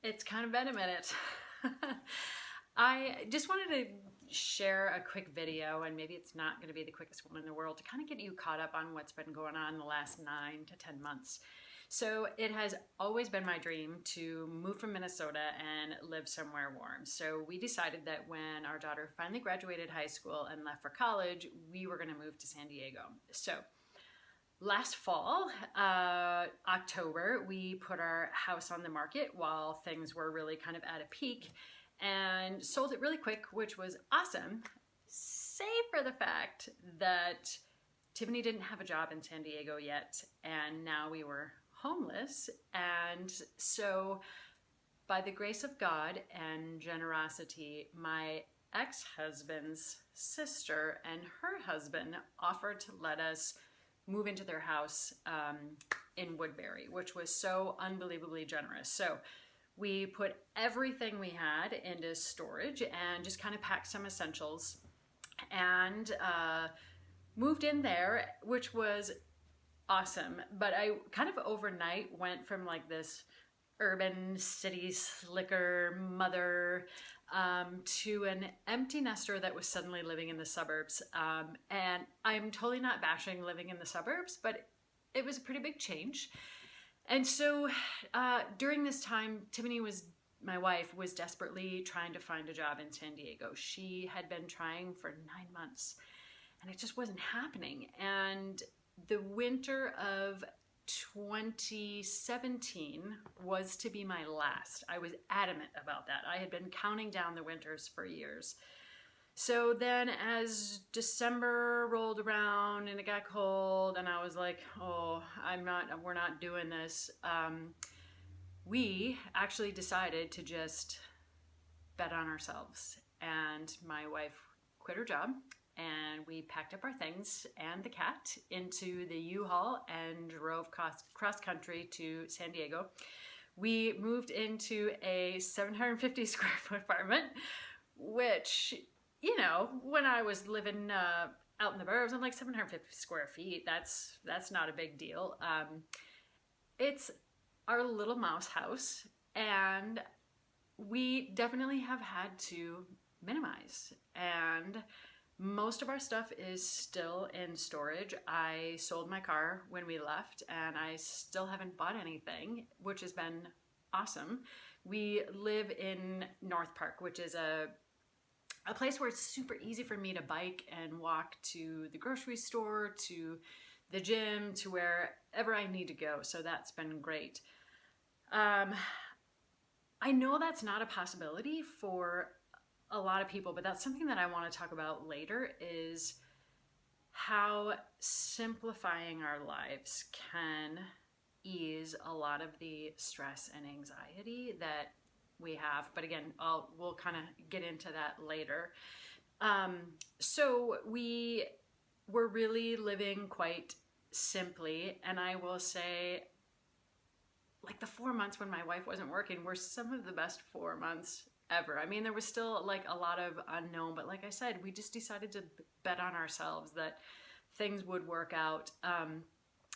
It's kind of been a minute. I just wanted to share a quick video, and maybe it's not going to be the quickest one in the world, to kind of get you caught up on what's been going on the last 9 to 10 months. So it has always been my dream to move from Minnesota and live somewhere warm. So we decided that when our daughter finally graduated high school and left for college, we were going to move to San Diego. So last fall, October, we put our house on the market while things were really kind of at a peak and sold it really quick, which was awesome, save for the fact that Tiffany didn't have a job in San Diego yet, and now we were homeless. And so by the grace of God and generosity, my ex-husband's sister and her husband offered to let us move into their house in Woodbury, which was so unbelievably generous. So we put everything we had into storage and just kind of packed some essentials and moved in there, which was awesome. But I kind of overnight went from like this urban city slicker mother to an empty nester that was suddenly living in the suburbs. And I'm totally not bashing living in the suburbs, but it was a pretty big change. And so during this time, my wife, was desperately trying to find a job in San Diego. She had been trying for 9 months and it just wasn't happening. And the winter of 2017 was to be my last. I was adamant about that. I had been counting down the winters for years. So then as December rolled around and it got cold and I was like, oh, we're not doing this. We actually decided to just bet on ourselves. And my wife quit her job and we packed up our things and the cat into the U-Haul and drove cross country to San Diego. We moved into a 750 square foot apartment, which, you know, when I was living out in the burbs, I'm like 750 square feet. That's not a big deal. It's our little mouse house, and we definitely have had to minimize. And most of our stuff is still in storage. I sold my car when we left, and I still haven't bought anything, which has been awesome. We live in North Park, which is a place where it's super easy for me to bike and walk to the grocery store, to the gym, to wherever I need to go. So that's been great. I know that's not a possibility for a lot of people, but that's something that I want to talk about later, is how simplifying our lives can ease a lot of the stress and anxiety that we have. But again, we'll kind of get into that later. So we were really living quite simply, and I will say, like, the 4 months when my wife wasn't working were some of the best 4 months ever. I mean, there was still like a lot of unknown, but like I said, we just decided to bet on ourselves that things would work out.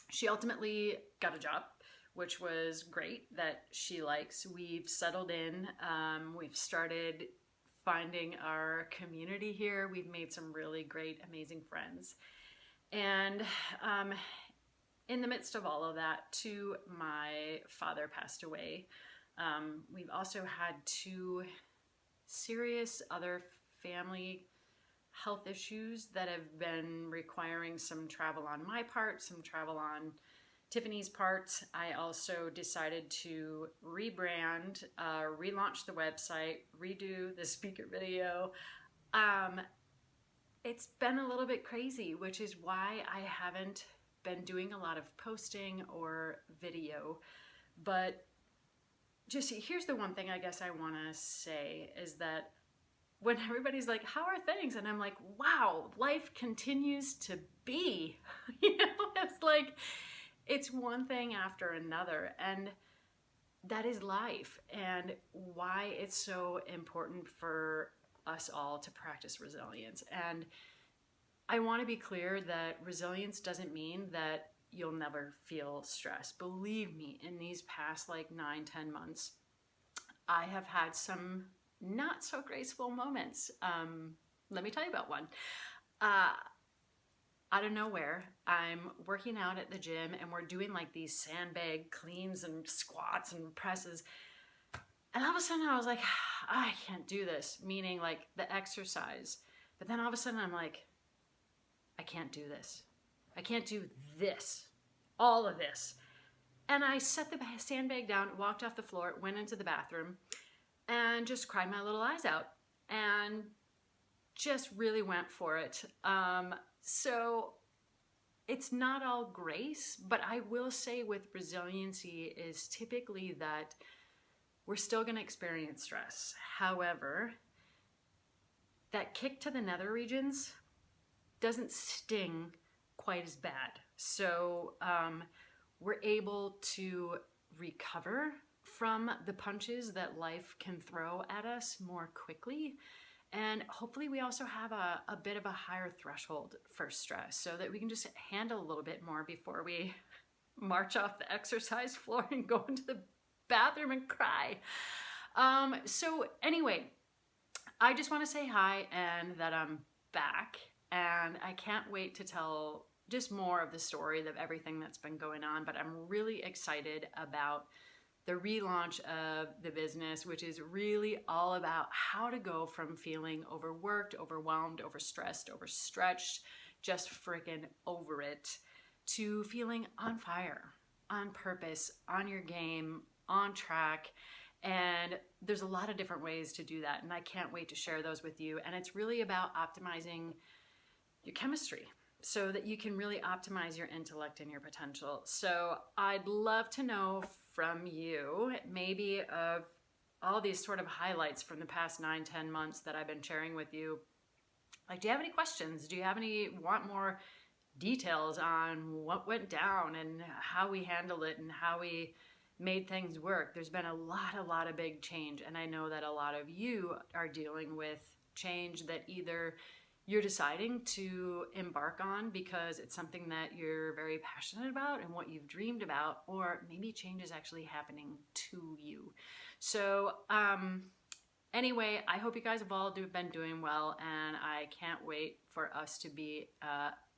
She ultimately got a job, which was great, that she likes. We've settled in. We've started finding our community here. We've made some really great, amazing friends. And in the midst of all of that, too, my father passed away. We've also had 2 serious other family health issues that have been requiring some travel on my part, some travel on Tiffany's part. I also decided to rebrand, relaunch the website, redo the speaker video. It's been a little bit crazy, which is why I haven't been doing a lot of posting or video. But just here's the one thing I guess I want to say is that when everybody's like, how are things? And I'm like, wow, life continues to be. You know, it's like, it's one thing after another. And that is life, and why it's so important for us all to practice resilience. And I want to be clear that resilience doesn't mean that you'll never feel stress. Believe me, in these past like 9-10 months, I have had some not so graceful moments. Let me tell you about one. Uh, Out of nowhere, I'm working out at the gym and we're doing like these sandbag cleans and squats and presses. And all of a sudden I was like, I can't do this, meaning like the exercise. But then all of a sudden I'm like, I can't do this. I can't do this, all of this. And I set the sandbag down, walked off the floor, went into the bathroom, and just cried my little eyes out and just really went for it. So it's not all grace, but I will say with resiliency is typically that we're still going to experience stress. However, that kick to the nether regions doesn't sting quite as bad. So we're able to recover from the punches that life can throw at us more quickly. And hopefully we also have a bit of a higher threshold for stress so that we can just handle a little bit more before we march off the exercise floor and go into the bathroom and cry. So anyway, I just want to say hi and that I'm back, and I can't wait to tell just more of the story of everything that's been going on, but I'm really excited about the relaunch of the business, which is really all about how to go from feeling overworked, overwhelmed, overstressed, overstretched, just freaking over it, to feeling on fire, on purpose, on your game, on track. And there's a lot of different ways to do that, and I can't wait to share those with you. And it's really about optimizing your chemistry so that you can really optimize your intellect and your potential. So I'd love to know from you, maybe of all these sort of highlights from the past 9-10 months that I've been sharing with you. Like, do you have any questions? Do you have want more details on what went down and how we handled it and how we made things work? There's been a lot of big change, and I know that a lot of you are dealing with change that either you're deciding to embark on because it's something that you're very passionate about and what you've dreamed about, or maybe change is actually happening to you. So anyway, I hope you guys have all been doing well, and I can't wait for us to be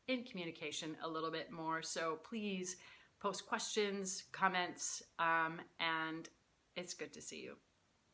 in communication a little bit more. So please post questions, comments, and it's good to see you.